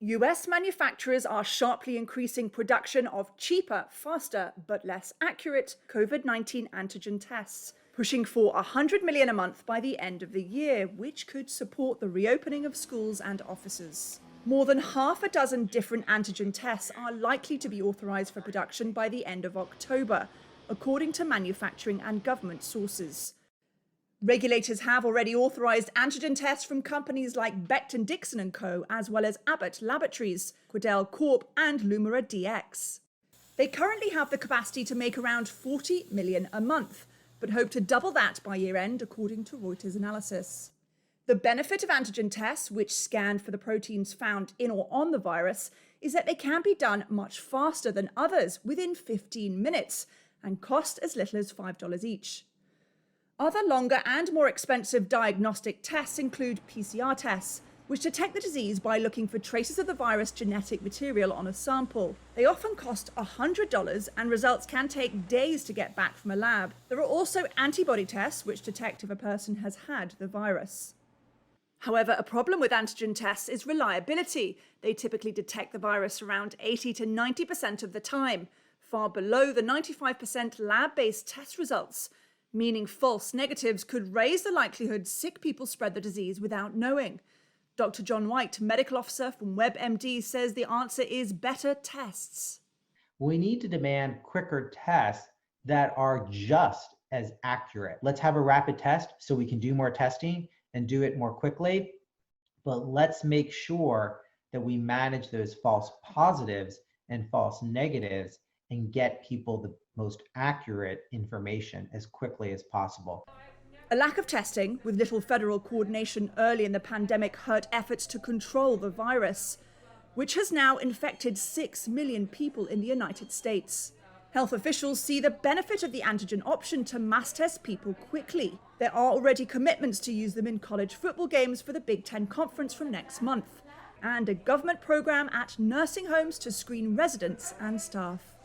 US manufacturers are sharply increasing production of cheaper, faster, but less accurate COVID-19 antigen tests, pushing for 100 million a month by the end of the year, which could support the reopening of schools and offices. More than half a dozen different antigen tests are likely to be authorized for production by the end of October, according to manufacturing and government sources. Regulators have already authorized antigen tests from companies like Becton Dickinson & Co., as well as Abbott Laboratories, Quidel Corp, and Lumira DX. They currently have the capacity to make around 40 million a month, but hope to double that by year-end, according to Reuters analysis. The benefit of antigen tests, which scan for the proteins found in or on the virus, is that they can be done much faster than others, within 15 minutes, and cost as little as $5 each. Other longer and more expensive diagnostic tests include PCR tests, which detect the disease by looking for traces of the virus genetic material on a sample. They often cost $100 and results can take days to get back from a lab. There are also antibody tests, which detect if a person has had the virus. However, a problem with antigen tests is reliability. They typically detect the virus around 80 to 90% of the time, far below the 95% lab-based test results, meaning false negatives could raise the likelihood sick people spread the disease without knowing. Dr. John White, medical officer from WebMD, says the answer is better tests. We need to demand quicker tests that are just as accurate. Let's have a rapid test so we can do more testing and do it more quickly, but let's make sure that we manage those false positives and false negatives and get people the most accurate information as quickly as possible. A lack of testing, with little federal coordination early in the pandemic, hurt efforts to control the virus, which has now infected 6 million people in the United States. Health officials see the benefit of the antigen option to mass test people quickly. There are already commitments to use them in college football games for the Big Ten Conference from next month, and a government program at nursing homes to screen residents and staff.